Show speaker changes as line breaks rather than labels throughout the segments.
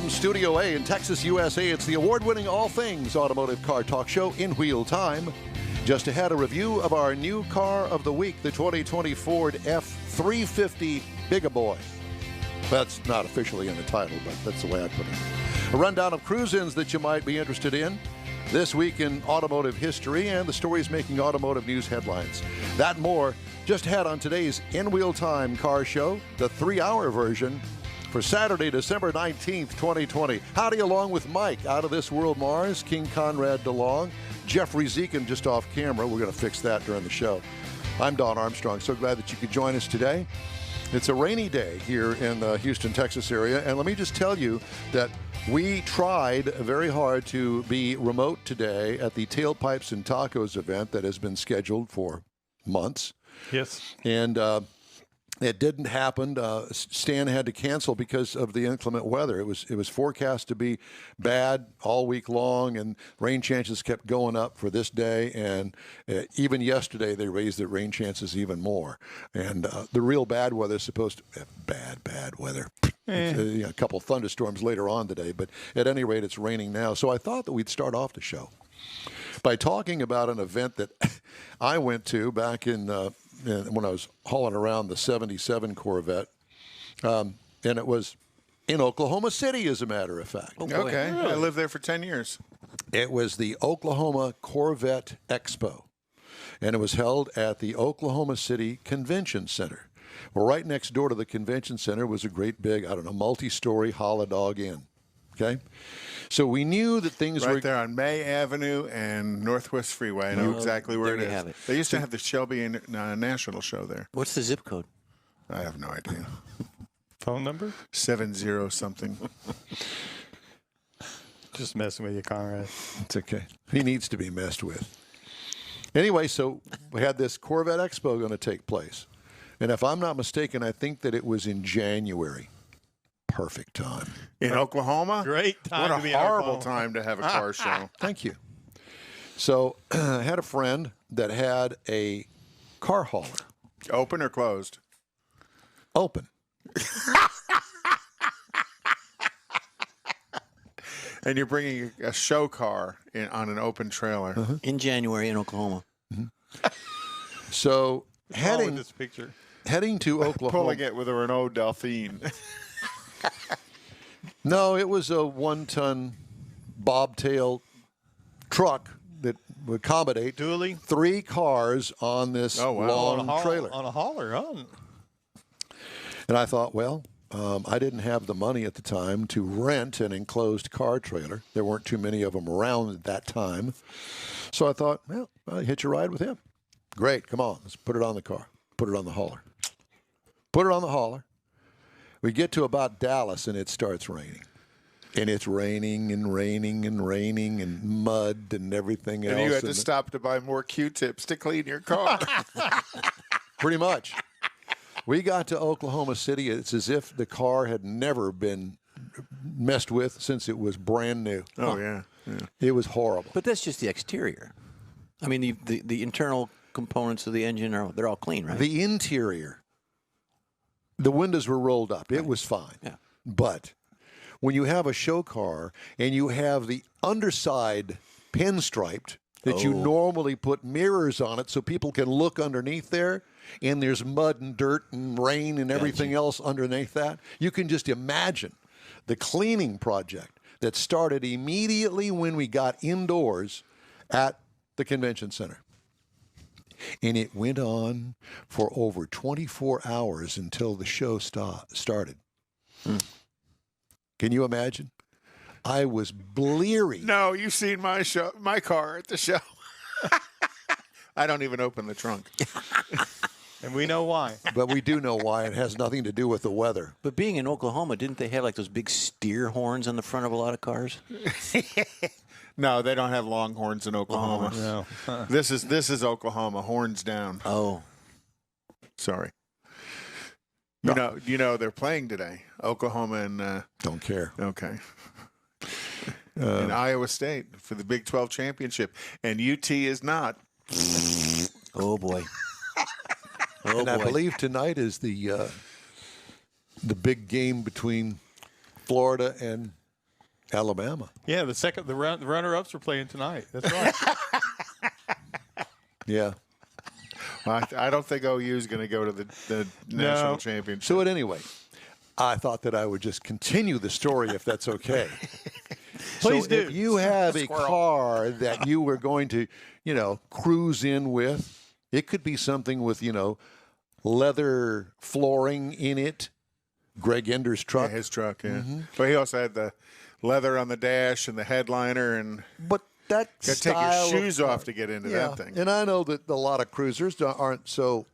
From Studio A in Texas, USA, it's the award-winning all things automotive car talk show in Wheel Time. Just ahead, a review of our new car of the week, the 2020 Ford F-350 Big-A-Boy. That's not officially in the title, but that's the way I put it. A rundown of cruise-ins that you might be interested in this week in automotive history and the stories making automotive news headlines. That and more just ahead on today's In Wheel Time car show, the 3-hour version for Saturday, December 19th, 2020. Howdy along with Mike, Out of This World Mars, King Conrad DeLong, Jeffrey Zekin just off camera. We're going to fix that during the show. I'm Don Armstrong. So glad that you could join us today. It's a rainy day here in the Houston, Texas area, and let me just tell you that we tried very hard to be remote today at the Tailpipes and Tacos event that has been scheduled for months.
Yes.
And it didn't happen. Stan had to cancel because of the inclement weather. It was forecast to be bad all week long, and rain chances kept going up for this day. And even yesterday, they raised the rain chances even more. And the real bad weather is supposed to bad weather. A couple thunderstorms later on today, but at any rate, it's raining now. So I thought that we'd start off the show by talking about an event that I went to back in when I was hauling around the 77 Corvette, and it was in Oklahoma City, as a matter of fact.
Oh, okay. Really? I lived there for 10 years.
It was the Oklahoma Corvette Expo, and it was held at the Oklahoma City Convention Center. Well, right next door to the convention center was a great big, multi-story Holodog Inn. Okay? So we knew that things were...
Right there on May Avenue and Northwest Freeway. I know exactly where it is.
Have it.
They used to have the Shelby National Show there.
What's the zip code?
I have no idea.
Phone number?
70-something.
Just messing with you, Conrad.
It's okay. He needs to be messed with. Anyway, so we had this Corvette Expo going to take place. And if I'm not mistaken, I think that it was in January. Perfect time.
In Oklahoma?
Great time.
What
to be
a
in
horrible
Oklahoma.
time to have a car show.
Thank you. So I had a friend that had a car hauler.
Open or closed?
Open.
And you're bringing a show car on an open trailer.
In January in Oklahoma.
So
With this picture.
heading to Oklahoma.
Pulling it with a Renault Dauphine.
No, it was a 1-ton bobtail truck that would accommodate
Dually?
3 cars on this long trailer.
On a hauler, huh?
And I thought, well, I didn't have the money at the time to rent an enclosed car trailer. There weren't too many of them around at that time. So I thought, well, I'll hitch a ride with him. Great, come on, let's put it on the car. Put it on the hauler. Put it on the hauler. We get to about Dallas, and it starts raining. And it's raining and raining and raining and mud and everything else.
And you had to stop to buy more Q-tips to clean your car.
Pretty much. We got to Oklahoma City. It's as if the car had never been messed with since it was brand new.
Oh, yeah.
It was horrible.
But that's just the exterior. I mean, the internal components of the engine, they're all clean, right?
The interior, the windows were rolled up. It was fine.
Yeah.
But when you have a show car and you have the underside pinstriped that you normally put mirrors on it so people can look underneath there, and there's mud and dirt and rain and everything else underneath that, you can just imagine the cleaning project that started immediately when we got indoors at the convention center. And it went on for over 24 hours until the show started. Can you imagine? I was bleary.
No, you've seen my car at the show. I don't even open the trunk.
And we know why.
But we do know why. It has nothing to do with the weather.
But being in Oklahoma, didn't they have like those big steer horns on the front of a lot of cars?
No, they don't have long horns in Oklahoma.
No.
This is Oklahoma, horns down.
Oh.
Sorry.
No.
You know they're playing today. Oklahoma and
Don't care.
okay. In Iowa State for the Big 12 championship, and UT is not.
Oh boy.
And I believe tonight is the big game between Florida and Alabama.
Yeah, the runner-ups are playing tonight. That's right.
Yeah.
I don't think OU is going to go to the national championship.
So at any rate, I thought that I would just continue the story if that's okay.
Please
so
do.
If you have a car that you were going to, cruise in with, it could be something with, leather flooring in it. Greg Ender's truck.
Yeah, his truck, yeah. But he also had the leather on the dash and the headliner, and
But that
got to take your
style
shoes
of
off to get into that thing.
And I know that a lot of cruisers aren't so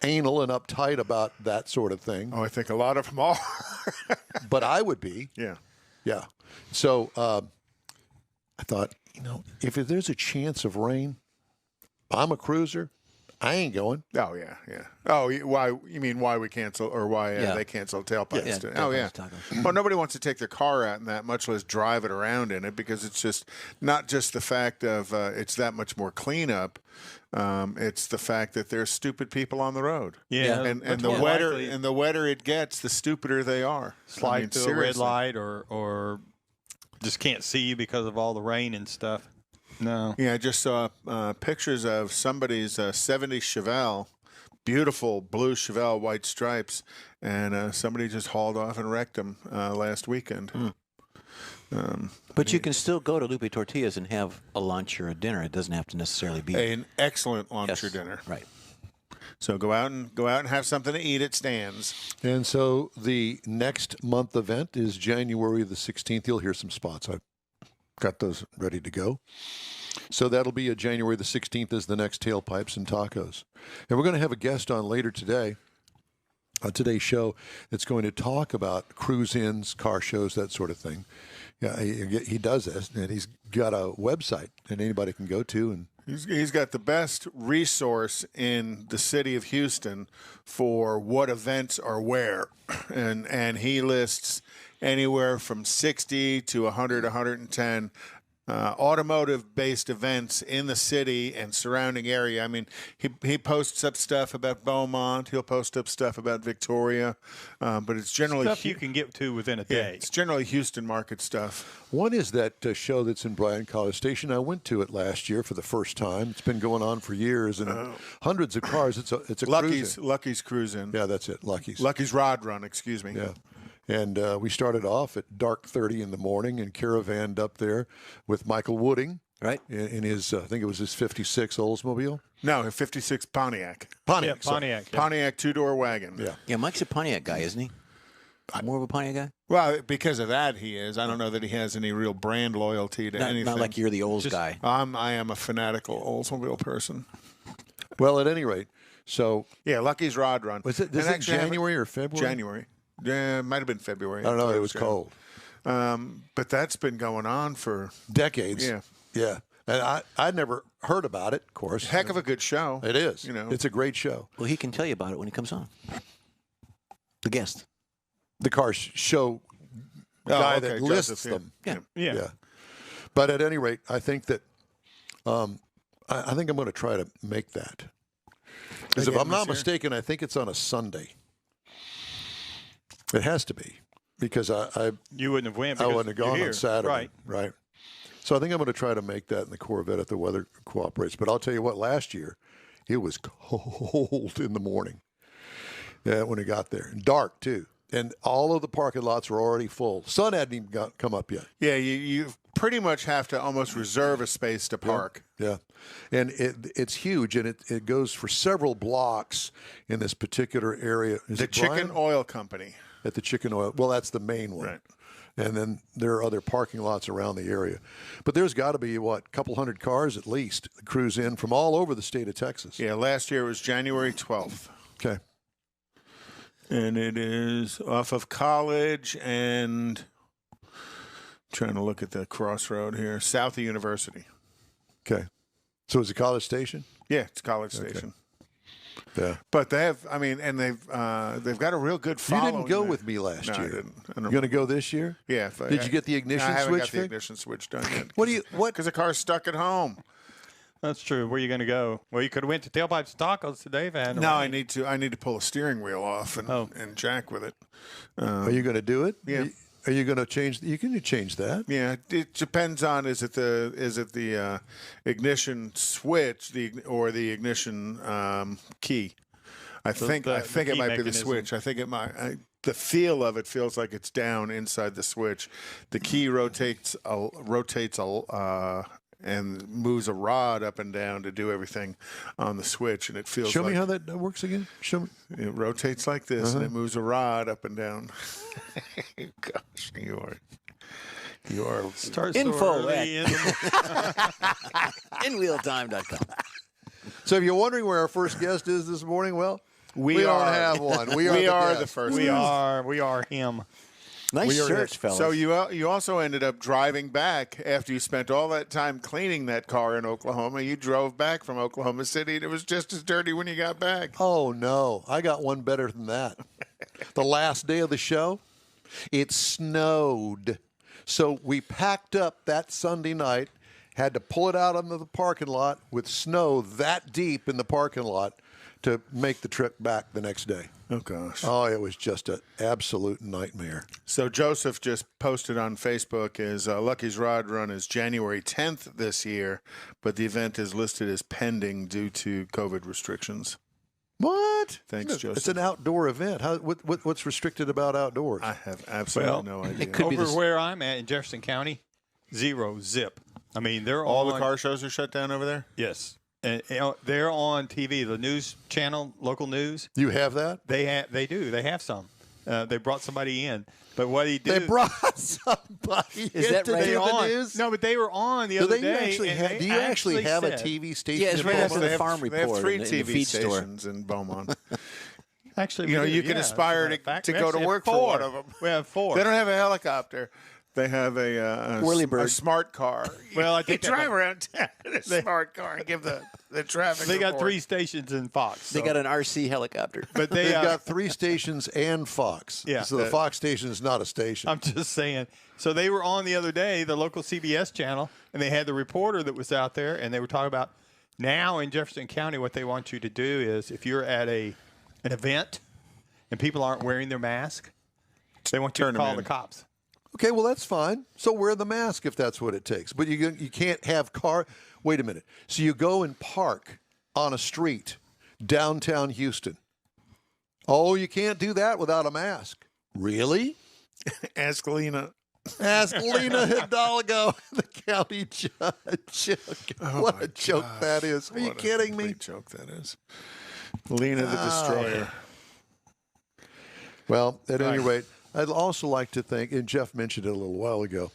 anal and uptight about that sort of thing.
Oh, I think a lot of them are.
But I would be.
Yeah.
Yeah. So I thought, if there's a chance of rain, I'm a cruiser. I ain't going.
Oh, yeah, yeah. Oh, why? You mean why we cancel, or why they canceled Tailpipes?
Yeah,
Oh, yeah.
Tailpipes Tacos.
Well, nobody wants to take their car out in that, much less drive it around in it, because it's just not just the fact of it's that much more cleanup. It's the fact that there's stupid people on the road.
Yeah,
and
much
the
more
wetter
likely
and the wetter it gets, the stupider they are.
slide through a red
seriously.
light or just can't see you because of all the rain and stuff. No.
Yeah, I just saw pictures of somebody's 70 Chevelle, beautiful blue Chevelle, white stripes, and somebody just hauled off and wrecked them last weekend.
But you can still go to Lupe Tortillas and have a lunch or a dinner. It doesn't have to necessarily be
An excellent lunch
Yes,
or dinner.
Right.
So go out and have something to eat at Stan's.
And so the next month event is January the 16th. You'll hear some spots. I've got those ready to go. So that'll be January the 16th is the next Tailpipes and Tacos. And we're going to have a guest on later today, on today's show, that's going to talk about cruise-ins, car shows, that sort of thing. Yeah, he does this, and he's got a website that anybody can go to. And
He's got the best resource in the city of Houston for what events are where. And he lists anywhere from 60 to 100, 110 automotive-based events in the city and surrounding area. I mean, he posts up stuff about Beaumont. He'll post up stuff about Victoria, but it's generally
Stuff you can get to within a
yeah,
day.
it's generally Houston market stuff.
one is that show that's in Bryan College Station. I went to it last year for the first time. It's been going on for years, and hundreds of cars. It's a cruise-in.
Lucky's Cruise-In.
Yeah, that's it. Lucky's.
Lucky's Rod Run, excuse me.
Yeah. And we started off at dark 30 in the morning and caravanned up there with Michael Wooding
Right.
in his, I think it was his 56 Oldsmobile.
No, a 56 Pontiac.
Pontiac.
Yeah,
sorry.
Pontiac. Yeah.
Pontiac two-door wagon.
Yeah.
Yeah, Mike's a Pontiac guy, isn't he? More of a Pontiac guy?
Well, because of that, he is. I don't know that he has any real brand loyalty to anything.
Not like you're the Olds guy.
I am a fanatical Oldsmobile person.
Well, at any rate, so
Yeah, Lucky's Rod Run.
was it,
And
is it
actually, I haven't-
January or February?
January. Yeah, it might have been February.
I don't know. It was cold.
But that's been going on for
Decades.
Yeah.
Yeah. And I'd never heard about it, of course.
heck of a good show.
It is.
You know.
It's a great show.
Well, he can tell you about it when he comes on. The guest.
The car show guy that
Joseph,
lists
yeah.
them.
Yeah.
Yeah.
But at any rate, I think that I think I'm going to try to make that. Because if
Again
I'm not
this year?
mistaken, I think it's on a Sunday. It has to be because I
You wouldn't have went
I
because
wouldn't have
you're
gone
here.
on Saturday.
Right.
Right. So I think I'm going to try to make that in the Corvette if the weather cooperates. But I'll tell you what, last year it was cold in the morning. Yeah, when it got there, and dark too, and all of the parking lots were already full. Sun hadn't even come up yet.
Yeah, you pretty much have to almost reserve a space to park.
Yeah, and it's huge, and it goes for several blocks in this particular area. Is
The
it Brian?
Chicken Oil Company.
At the Chicken Oil. Well, that's the main one.
Right.
And then there are other parking lots around the area. But there's got to be, a couple hundred cars at least that cruise in from all over the state of Texas.
Yeah, last year was January 12th.
Okay.
And it is off of College and trying to look at the crossroad here, south of University.
Okay. So is it College Station?
Yeah, it's College Station.
Yeah.
But they have, I mean, and they've got a real good
You
following.
didn't go
there.
with me last
No, I
year.
didn't. I
You
don't-
going to go this year?
Yeah.
Did you get the ignition
I haven't
switch
got the
fixed?
ignition switch done yet.
What do you what?
Because the car's stuck at home.
That's true. Where are you going to go? Well, you could have went to Tailpipes Tacos today if it hadn't
No,
rained.
I need to pull a steering wheel off and jack with it.
Are you going to do it?
Yeah.
Are you going to change? You can change that.
Yeah, it depends on is it the ignition switch or the ignition key. I think
the
it
key
might be the
mechanism.
switch. I think it might. The feel of it feels like it's down inside the switch. The key rotates and moves a rod up and down to do everything on the switch, and it feels.
Show me
like
how that works again. Show me.
it rotates like this, and it moves a rod up and down. Gosh, you are.
Starts
Info
so early in the
InWheelTime.com.
So if you're wondering where our first guest is this morning, well, we don't
are-
have one. We
We
are
are
the
the
guest.
first.
We
guest.
are him.
Nice
We are
search,
it.
fellas.
So you also ended up driving back after you spent all that time cleaning that car in Oklahoma. You drove back from Oklahoma City, and it was just as dirty when you got back.
Oh, no. I got one better than that. The last day of the show, it snowed. So we packed up that Sunday night, had to pull it out into the parking lot with snow that deep in the parking lot to make the trip back the next day.
Oh, gosh.
Oh, it was just an absolute nightmare.
So Joseph just posted on Facebook his Lucky's Rod Run is January 10th this year, but the event is listed as pending due to COVID restrictions.
What?
Thanks,
It's
Joseph.
an outdoor event. What's restricted about outdoors?
I have absolutely
Well,
no idea.
it could be
Over
this-
where I'm at in Jefferson County, zip. I mean, they're
All
on
the car shows are shut down over there?
Yes, and they're on TV, the news channel, local news.
You have that?
They have some. They brought somebody in, but what he did?
They brought somebody
Is
in
that
to
right?
do
they
the
on.
news?
No, but they were on the
Do
other
they
day.
actually
and
have?
they
Do you actually have a
said-
TV station?
Yeah, it's
in
right after
Beaumont?
the farm
They
report
have three
in the
TV
feed store.
stations in Beaumont.
Actually,
You know,
we do,
you can
yeah.
aspire
As a matter of
to
fact, we
go to
actually have
work for
four.
one of them.
We have four.
They don't have a helicopter. They have a
Whirlybird.
smart car.
Well, I
They
think that
drive
might-
around town in a smart car and give the traffic.
They got
report.
3 stations in Fox.
They
so-
got an RC helicopter.
but they
They've got 3 stations and Fox.
Yeah.
So the Fox station is not a station.
I'm just saying. So they were on the other day, the local CBS channel, and they had the reporter that was out there, and they were talking about now in Jefferson County, what they want you to do is if you're at an event and people aren't wearing their mask, they want you
Turn
to
'em
call
in.
the cops.
Okay, well, that's fine. So wear the mask if that's what it takes. But you can't have car. Wait a minute. So you go and park on a street downtown Houston. Oh, you can't do that without a mask. Really?
Ask Lena.
Ask Lena Hidalgo, the county judge. What a joke that is. Are you
What a
kidding me?
complete joke that is. Lena the Destroyer.
Well, at any rate, I'd also like to thank, and Jeff mentioned it a little while ago,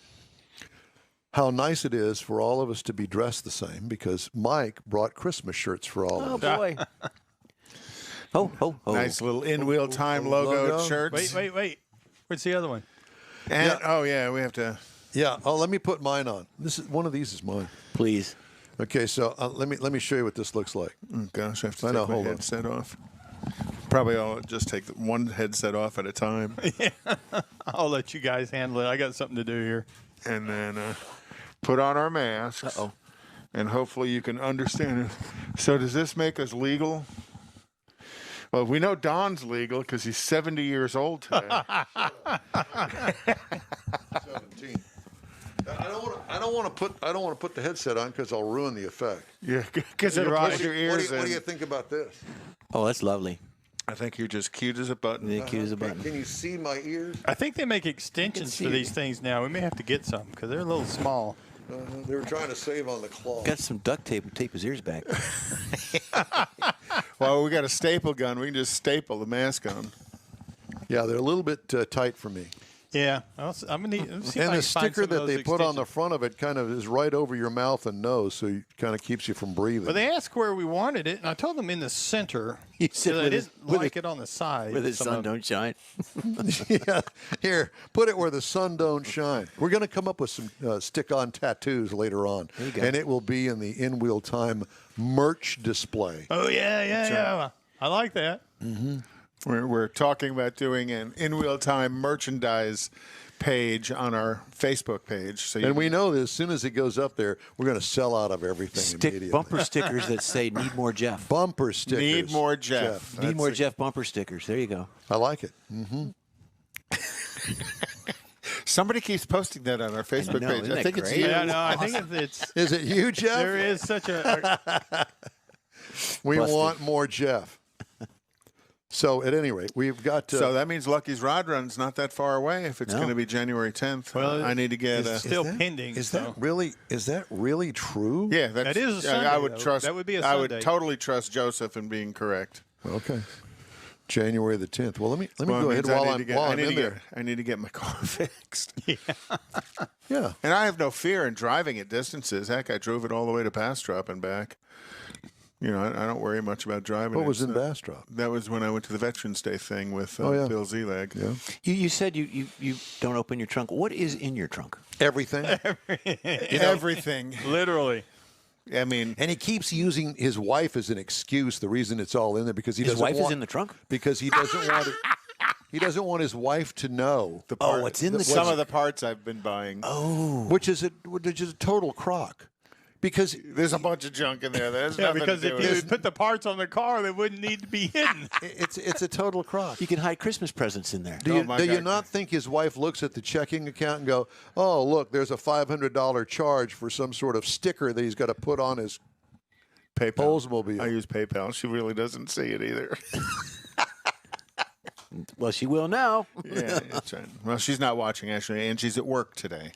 how nice it is for all of us to be dressed the same because Mike brought Christmas shirts for all
Oh,
of us.
boy. Ho, ho, ho.
Nice little in-wheel time logo shirts.
Wait. Where's the other one?
And, oh, yeah, we have to.
Yeah. Oh, let me put mine on. This is one of these is mine.
Please.
Okay, so let me show you what this looks like.
Oh, gosh, I have to
I
take
know,
my
hold on.
headset off. Probably I'll just take one headset off at a time.
I'll let you guys handle it. I got something to do here.
And then put on our masks.
Uh-oh.
And hopefully you can understand it. So does this make us legal? Well, we know Don's legal because he's 70 years old today.
17. I don't want to put the headset on because I'll ruin the effect.
Yeah, because it'll
Right.
push your ears
What do
in.
you think about this?
Oh, that's lovely.
I think you're just cute as a button.
The cue is a button.
Can you see my ears?
I think they make extensions
see
for
it.
these things now. We may have to get some because they're a little small.
They were trying to save on the claw.
Got some duct tape and tape his ears back.
Well, we got a staple gun. We can just staple the mask on.
Yeah, they're a little bit tight for me.
Yeah, I'm gonna need. Let's see if
And
I
the
can find
sticker
some of
that
those
they put on the
extensions.
front of it kind of is right over your mouth and nose, so it kind of keeps you from breathing.
But they asked where we wanted it, and I told them in the center.
You said
'cause I
with
didn't
his- with
like
his-
it on the side.
Where the
Some
sun
of-
don't shine.
Yeah, here, put it where the sun don't shine. We're going to come up with some stick-on tattoos later on,
There you go.
and it will be in the In Wheel Time merch display.
Oh yeah. I like that.
We're talking about doing an in-wheel time merchandise page on our Facebook page. So you
And we know that as soon as it goes up there, we're going to sell out of everything
Stick
immediately.
bumper stickers that say "Need more Jeff."
Bumper stickers.
need more Jeff.
Need more
That's
Jeff bumper stickers. There you go.
I like it.
Somebody keeps posting that on our Facebook
know,
page.
isn't
I
that
think it's
great?
you.
Yeah, no, I think it's
Is it you, Jeff?
there is such a
We
Busted.
want more Jeff. So at any rate, we've got.
So that means Lucky's Rod Run's not that far away. If it's
No.
going to be January 10th,
Well,
I need to get
it's
a.
still pending.
Is
so.
that really true?
Yeah, that's,
That is a Sunday,
I would
though.
trust.
That would be a
I would
Sunday.
totally trust Joseph in being correct.
Okay. January the 10th. Well, let me
Well,
go
it
ahead
means
while
I
I'm
need to
in
get-
there.
I need to get my car fixed.
Yeah.
And I have no fear in driving at distances. Heck, I drove it all the way to Bastrop and back. You know, I don't worry much about driving.
What was
It's
in
not-
Bastrop?
That was when I went to the Veterans Day thing with
yeah.
Bill Zelag.
Yeah.
You said you don't open your trunk. What is in your trunk?
Everything.
Everything.
Literally.
I mean,
And he keeps using his wife as an excuse. The reason it's all in there because he
His
doesn't
wife
want,
is in the trunk?
because he doesn't want it. He doesn't want his wife to know,
the
Oh,
part,
what's in the
some
trunk?
of the parts I've been buying.
which is a total crock. Because
There's a bunch of junk in there. There's
Yeah,
nothing
because
to do
if
with
you
it.
put the parts on the car, they wouldn't need to be hidden.
it's a total crock.
You can hide Christmas presents in there.
Do you,
my
do you
God.
not think his wife looks at the checking account and go, "Oh, look, there's a $500 charge for some sort of sticker that he's got to put on his
PayPal.
Oldsmobile"?
I use PayPal. She really doesn't see it either.
Well, she will now.
Yeah, that's right. Well, she's not watching actually, and she's at work today.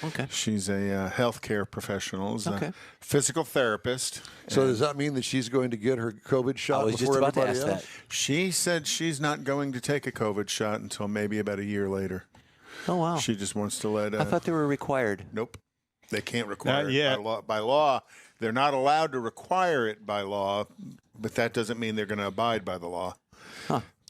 Okay.
She's a healthcare professional, is
Okay.
a physical therapist.
So does that mean that she's going to get her COVID shot
I was
before
just about to
everybody
ask
else?
that.
She said she's not going to take a COVID shot until maybe about a year later.
Oh, wow.
She just wants to let.
I thought they were required.
Nope, they can't require
Not
it
yet.
by law. By law, they're not allowed to require it by law, but that doesn't mean they're going to abide by the law.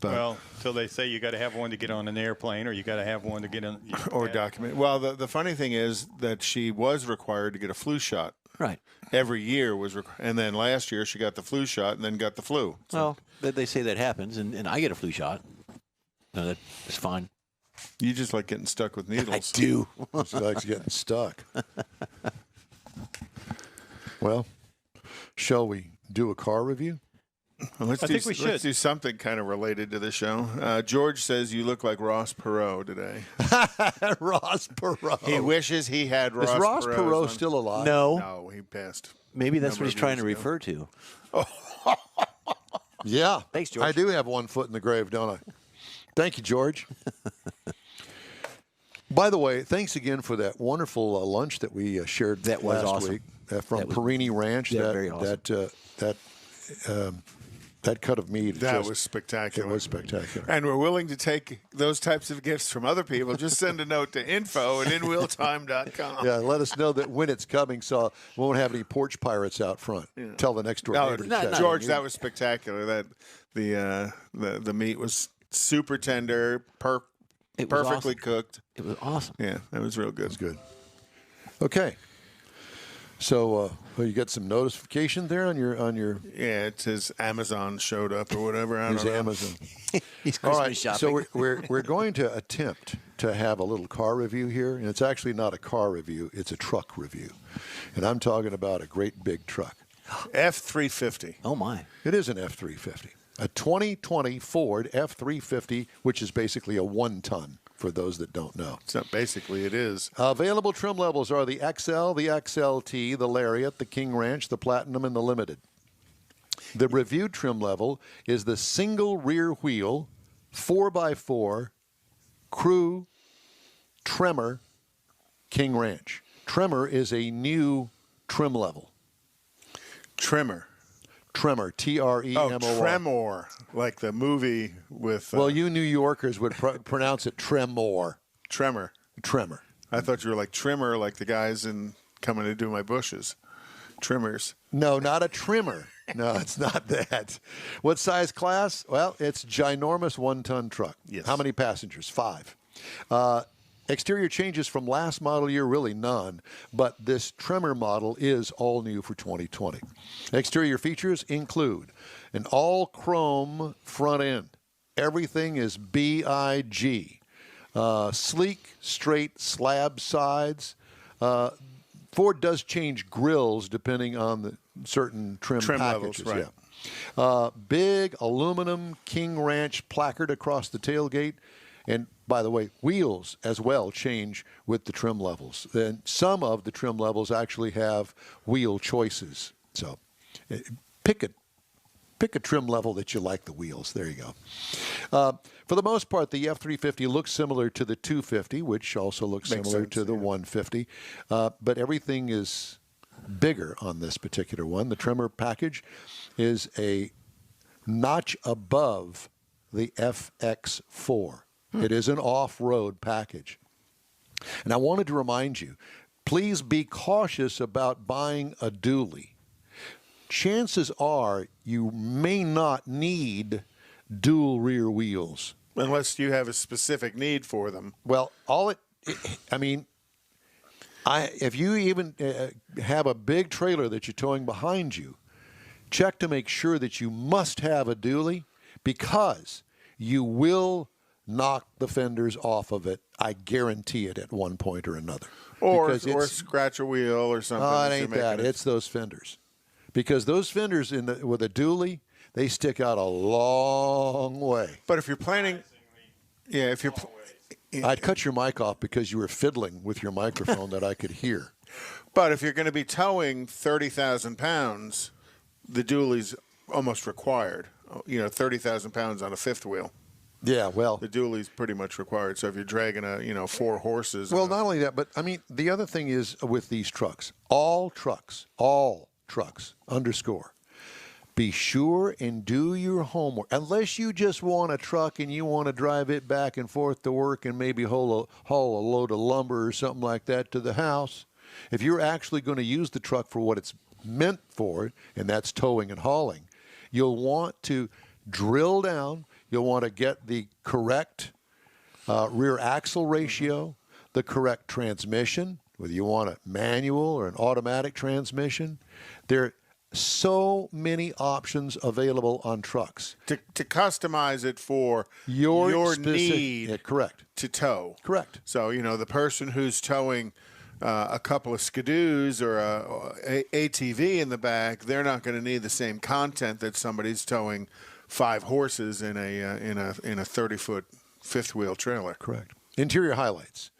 But,
Well, until they say you got to have one to get on an airplane, or you got to have one to get on.
or document. Well, the funny thing is that she was required to get a flu shot.
Right.
Every year was, and then last year she got the flu shot and then got the flu.
Well, they say that happens, and I get a flu shot. No, that is fine.
You just like getting stuck with needles.
I do.
She likes getting stuck. Well, shall we do a car review?
Well,
I think we
Let's
should.
do something kind of related to the show. George says you look like Ross Perot today.
Ross Perot.
He wishes he had Ross
Is Ross
Perot's
Perot
one.
still alive?
No.
No, he passed.
Maybe that's
Number
what he's
of
trying to
years ago.
refer to.
Yeah.
Thanks, George.
I do have one foot in the grave, don't I? Thank you, George. By the way, thanks again for that wonderful lunch that we shared
That was
last
awesome.
week from
That was-
Perini Ranch.
yeah,
that,
very awesome.
that cut of meat.
That
just-
was spectacular.
It was spectacular.
And we're willing to take those types of gifts from other people. Just send a note to info@inwheeltime.com.
Yeah, let us know that when it's coming, so we won't have any porch pirates out front. Tell the next door
No,
neighbor. to
no,
check.
no.
George, that was spectacular. That the meat was super tender,
It was
perfectly
awesome.
cooked.
It was awesome.
Yeah, that was real good.
Good. Okay. So you got some notification there on your
Yeah, it says Amazon showed up or whatever. I
his
don't know.
Amazon.
He's
All
Christmas
right.
shopping.
So we're going to attempt to have a little car review here, and it's actually not a car review; it's a truck review, and I'm talking about a great big truck.
F-350.
Oh, my.
It is an F-350, a 2020 Ford F-350, which is basically a 1-ton. For those that don't know.
So basically, it is.
Available trim levels are the XL, the XLT, the Lariat, the King Ranch, the Platinum, and the Limited. The reviewed trim level is the single rear wheel, 4x4, crew, Tremor, King Ranch. Tremor is a new trim level.
Tremor.
Tremor, T-R-E-M-O-R.
Oh, Tremor, like the movie with.
Well, you New Yorkers would pronounce it Tremor.
Tremor.
Tremor.
I thought you were like trimmer, like the guys in Coming to Do My Bushes. Trimmers.
No, not a trimmer. No, it's not that. What size class? Well, it's ginormous 1-ton truck.
Yes.
How many passengers? 5. Exterior changes from last model year, really none, but this Tremor model is all new for 2020. Exterior features include an all-chrome front end. Everything is BIG. Sleek, straight slab sides. Ford does change grills depending on the certain trim
levels,
packages.
right.
Yeah. Big aluminum King Ranch placard across the tailgate. And by the way, wheels as well change with the trim levels. And some of the trim levels actually have wheel choices. So pick a trim level that you like the wheels. There you go. For the most part, the F-350 looks similar to the 250, which also looks similar to the 150. But everything is bigger on this particular one. The trimmer package is a notch above the FX4. It is an off-road package. And I wanted to remind you, please be cautious about buying a dually. Chances are you may not need dual rear wheels.
Unless you have a specific need for them.
Well, if you even have a big trailer that you're towing behind you, check to make sure that you must have a dually, because you will knock the fenders off of it. I guarantee it at one point or another.
Or scratch a wheel or something.
Oh, it ain't that. It's those fenders. Because those fenders with a dually, they stick out a long way.
But if you're planning,
I'd cut your mic off because you were fiddling with your microphone that I could hear.
But if you're going to be towing 30,000 pounds, the dually's almost required. 30,000 pounds on a fifth wheel.
Yeah, well,
the dually's pretty much required. So if you're dragging 4 horses.
Well, not only that, but I mean, the other thing is with these trucks, all trucks, underscore. Be sure and do your homework. Unless you just want a truck and you want to drive it back and forth to work and maybe haul a load of lumber or something like that to the house. If you're actually going to use the truck for what it's meant for, and that's towing and hauling, you'll want to drill down. You'll want to get the correct rear axle ratio, the correct transmission, whether you want a manual or an automatic transmission. There are so many options available on trucks.
To customize it for
your
need
correct.
To tow.
Correct.
So, the person who's towing a couple of skidoos or a ATV in the back, they're not going to need the same content that somebody's towing 5 horses in a 30-foot fifth wheel trailer.
Correct. Interior highlights.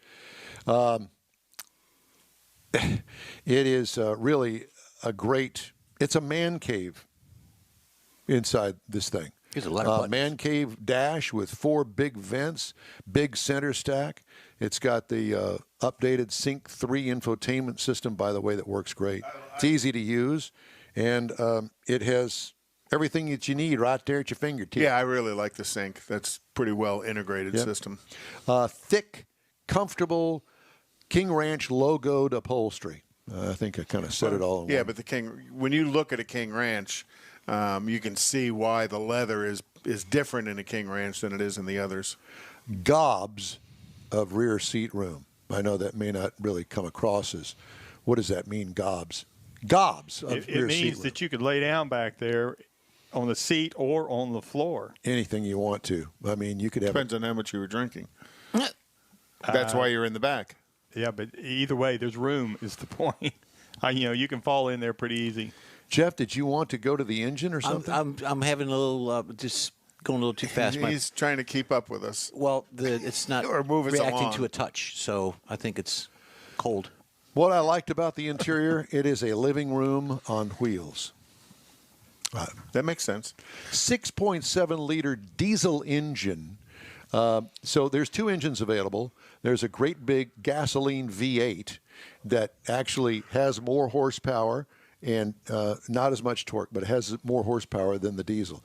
It is really a great. It's a man cave inside this thing.
There's a lot of buttons.
Man cave dash with 4 big vents, big center stack. It's got the updated Sync 3 infotainment system, by the way, that works great. It's easy to use, and it has everything that you need right there at your fingertips.
Yeah, I really like the Sync. That's pretty well integrated system.
Thick, comfortable King Ranch logoed upholstery. I think I kind of said it all in one.
But when you look at a King Ranch, you can see why the leather is different in a King Ranch than it is in the others.
Gobs of rear seat room. I know that may not really come across as, what does that mean, gobs? Gobs of rear seat room.
It means that you could lay down back there on the seat or on the floor.
Anything you want to. I mean, you could have.
Depends on how much you were drinking. That's why you're in the back.
Yeah, but either way, there's room is the point. You can fall in there pretty easy.
Jeff, did you want to go to the engine or something?
I'm having a little just going a little too fast.
He's trying to keep up with us.
Well, it's not
or move us
reacting
along.
to a touch, so I think it's cold.
What I liked about the interior, it is a living room on wheels.
That makes sense.
6.7-liter diesel engine. So there's 2 engines available. There's a great big gasoline V8 that actually has more horsepower and not as much torque, but it has more horsepower than the diesel.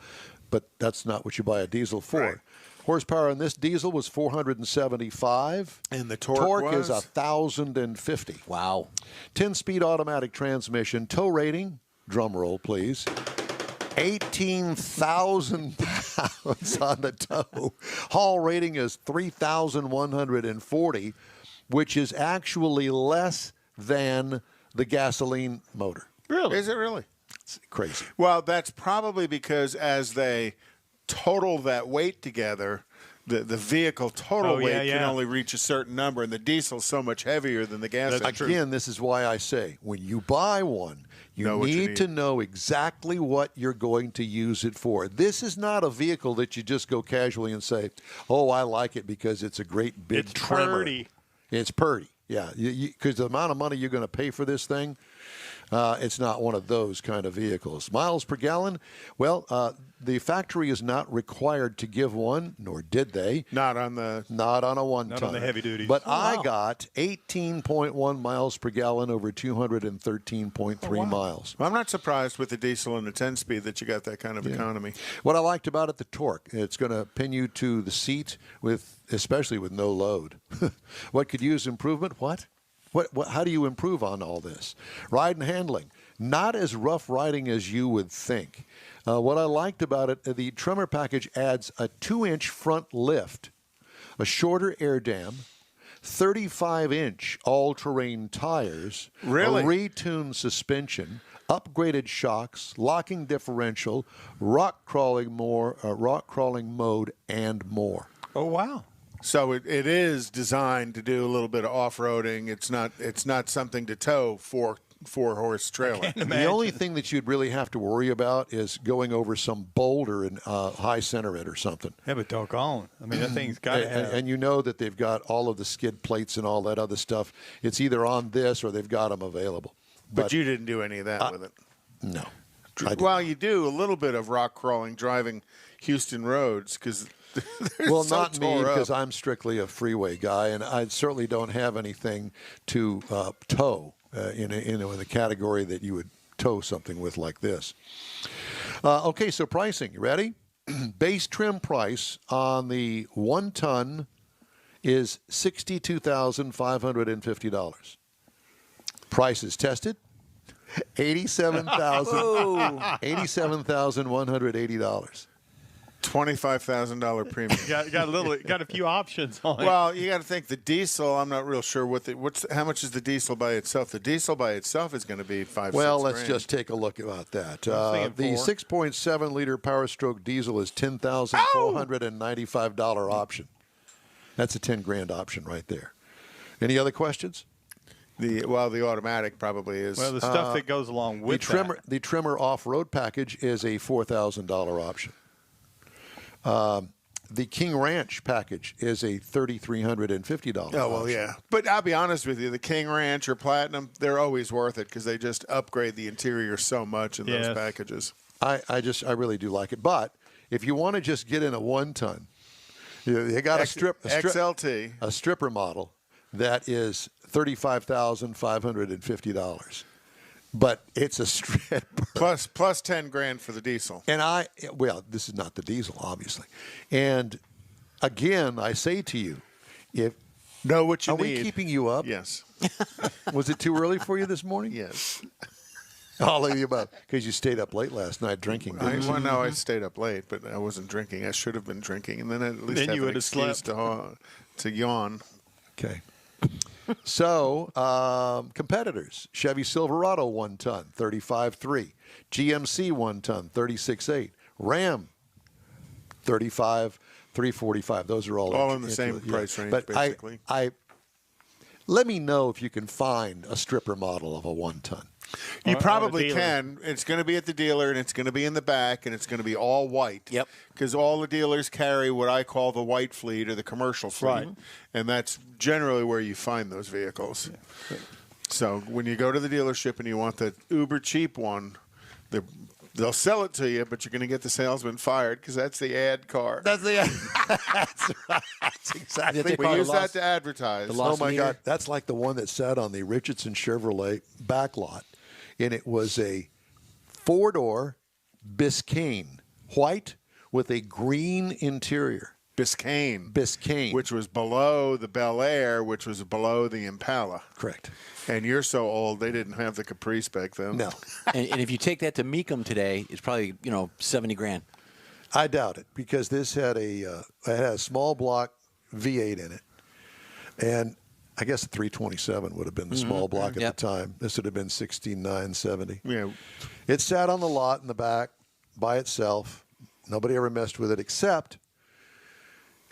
But that's not what you buy a diesel for.
Right.
Horsepower on this diesel was 475.
And the torque
is
was?
1,050.
Wow.
10-speed automatic transmission. Tow rating, drum roll please, 18,000 pounds on the tow. Haul rating is 3,140, which is actually less than the gasoline motor.
Really?
Is it really?
It's crazy.
Well, that's probably because as they total that weight together, the vehicle total weight can
yeah.
only reach a certain number, and the diesel's so much heavier than the gas engine.
Again, this is why I say when you buy one, you need to know exactly what you're going to use it for. This is not a vehicle that you just go casually and say, "Oh, I like it because it's a great big trimmer."
Purdy.
It's purdy, yeah. Because the amount of money you're going to pay for this thing, it's not one of those kind of vehicles. Miles per gallon, well, the factory is not required to give one, nor did they.
Not on a one-ton.
Not on the heavy duties.
But I got 18.1 miles per gallon over 213.3 miles.
Well, I'm not surprised with the diesel and the 10-speed that you got that kind of economy.
What I liked about it, the torque. It's going to pin you to the seat, especially with no load. What could use improvement? What? How do you improve on all this? Ride and handling. Not as rough riding as you would think. What I liked about it, the trimmer package adds a 2-inch front lift, a shorter air dam, 35-inch all-terrain tires, a retuned suspension, upgraded shocks, locking differential, rock crawling mode, and more.
Oh, wow.
So it is designed to do a little bit of off-roading. It's not something to tow four-horse trailer.
The only thing that you'd really have to worry about is going over some boulder and high center it or something.
Yeah, but doggone. I mean, that thing's got to have.
And you know that they've got all of the skid plates and all that other stuff. It's either on this or they've got them available.
But you didn't do any of that with it.
No.
Well, you do a little bit of rock crawling driving Houston roads because.
Well, not me, because I'm strictly a freeway guy, and I certainly don't have anything to tow in the category that you would tow something with like this. Okay, so pricing. You ready? Base trim price on the 1-ton is $62,550. Prices tested, $87,180.
$25,000 premium.
got a few options on it.
Well, you got to think the diesel. I'm not real sure how much is the diesel by itself. The diesel by itself is going to be $5,000.
Well, let's just take a look about that. The 6.7 liter Power Stroke diesel is $10,495 option. That's a $10,000 option right there. Any other questions?
The automatic probably is.
Well, the stuff that goes along with
the trimmer off-road package is a $4,000 option. The King Ranch package is a $3,350 option.
Oh, well, yeah. But I'll be honest with you, the King Ranch or Platinum, they're always worth it because they just upgrade the interior so much in those packages.
I really do like it. But if you want to just get in a 1-ton, they got
XLT.
A stripper model that is $35,550. But it's a stripper.
Plus $10,000 for the diesel.
And this is not the diesel, obviously. And again, I say to you,
know what you
need. Are we keeping you up?
Yes.
Was it too early for you this morning?
Yes.
All of you about because you stayed up late last night drinking.
No, I stayed up late, but I wasn't drinking. I should have been drinking, and then at least have an excuse to yawn.
Okay. So, competitors, Chevy Silverado 1-ton, $35,300. GMC 1-ton, $36,800. Ram, $35,345. Those are all
in the same price range,
but
basically.
Let me know if you can find a stripper model of a 1-ton.
You probably can. It's going to be at the dealer, and it's going to be in the back, and it's going to be all white.
Yep.
Because all the dealers carry what I call the white fleet or the commercial fleet.
Right.
And that's generally where you find those vehicles. Yeah. So when you go to the dealership and you want the uber cheap one, they'll sell it to you, but you're going to get the salesman fired because that's the ad car.
That's the ad. That's exactly.
We use that to advertise.
Oh, my God. That's like the one that sat on the Richardson Chevrolet back lot. And it was a 4-door Biscayne, white with a green interior.
Biscayne. Which was below the Bel Air, which was below the Impala.
Correct.
And you're so old, they didn't have the Caprice back then.
No.
and if you take that to Mecum today, it's probably, $70,000.
I doubt it because this had a small block V8 in it. And I guess a 327 would have been the small block at the time. This would have been 6970.
Yeah.
It sat on the lot in the back by itself. Nobody ever messed with it except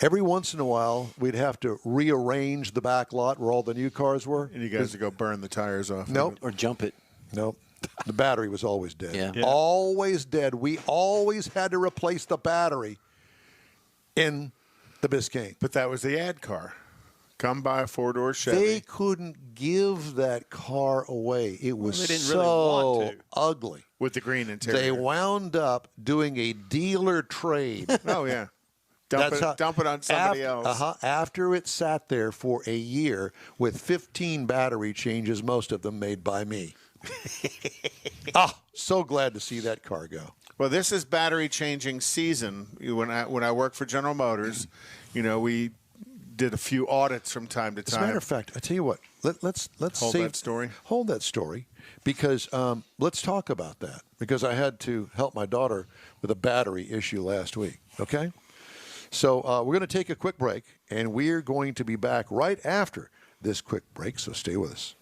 Every once in a while, we'd have to rearrange the back lot where all the new cars were.
And you guys would go burn the tires off.
Nope.
Or jump it.
Nope. The battery was always dead.
Yeah.
Always dead. We always had to replace the battery in the Biscayne.
But that was the ad car. Come buy a 4-door Chevy.
They couldn't give that car away. It was
they didn't
so
really want to.
ugly.
With the green interior.
They wound up doing a dealer trade.
Oh, yeah. Dump it on somebody else.
After it sat there for a year with 15 battery changes, most of them made by me. So glad to see that car go.
Well, this is battery changing season. When I worked for General Motors, we did a few audits from time to time.
As a matter of fact, I tell you what, let's
hold
save
that story.
Hold that story, because let's talk about that. Because I had to help my daughter with a battery issue last week. Okay. So we're going to take a quick break, and we're going to be back right after this quick break, so stay with us.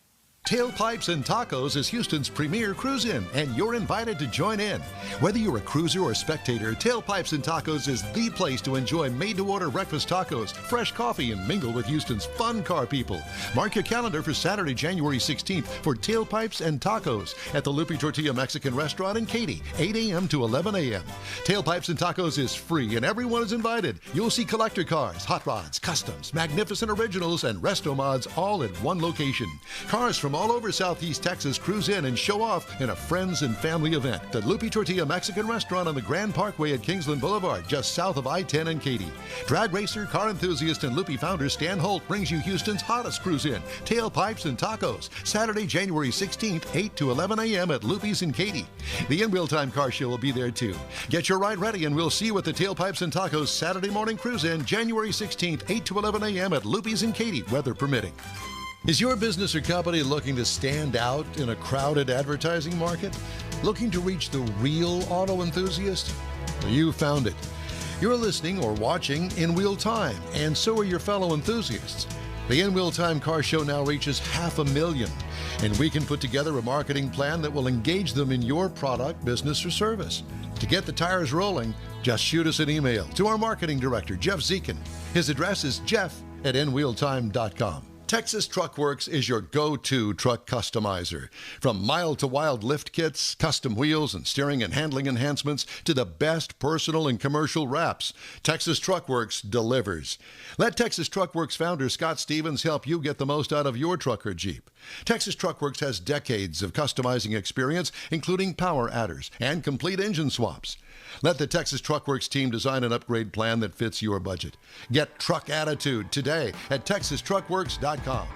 Tailpipes and Tacos is Houston's premier cruise-in, and you're invited to join in. Whether you're a cruiser or spectator, Tailpipes and Tacos is the place to enjoy made-to-order breakfast tacos, fresh coffee, and mingle with Houston's fun car people. Mark your calendar for Saturday, January 16th for Tailpipes and Tacos at the Lupe Tortilla Mexican Restaurant in Katy, 8 a.m. to 11 a.m. Tailpipes and Tacos is free, and everyone is invited. You'll see collector cars, hot rods, customs, magnificent originals, and resto mods all at one location. Cars from all over Southeast Texas cruise in and show off in a friends and family event. The Lupe Tortilla Mexican Restaurant on the Grand Parkway at Kingsland Boulevard, just south of I-10 and Katy. Drag racer, car enthusiast, and Lupe founder Stan Holt brings you Houston's hottest cruise in, Tailpipes and Tacos, Saturday, January 16th, 8 to 11 a.m. at Lupe's in Katy. The In Wheel Time Car Show will be there too. Get your ride ready, and we'll see you at the Tailpipes and Tacos Saturday morning cruise in, January 16th, 8 to 11 a.m. at Lupe's in Katy, weather permitting. Is your business or company looking to stand out in a crowded advertising market? Looking to reach the real auto enthusiast? Well, you found it. You're listening or watching In Wheel Time, and so are your fellow enthusiasts. The In Wheel Time Car Show now reaches 500,000, and we can put together a marketing plan that will engage them in your product, business, or service. To get the tires rolling, just shoot us an email to our marketing director, Jeff Zekin. His address is jeff@inwheeltime.com. Texas Truck Works is your go-to truck customizer. From mild-to-wild lift kits, custom wheels, and steering and handling enhancements to the best personal and commercial wraps, Texas Truck Works delivers. Let Texas Truck Works founder Scott Stevens help you get the most out of your truck or Jeep. Texas Truck Works has decades of customizing experience, including power adders and complete engine swaps. Let the Texas Truck Works team design an upgrade plan that fits your budget. Get truck attitude today at TexasTruckWorks.com.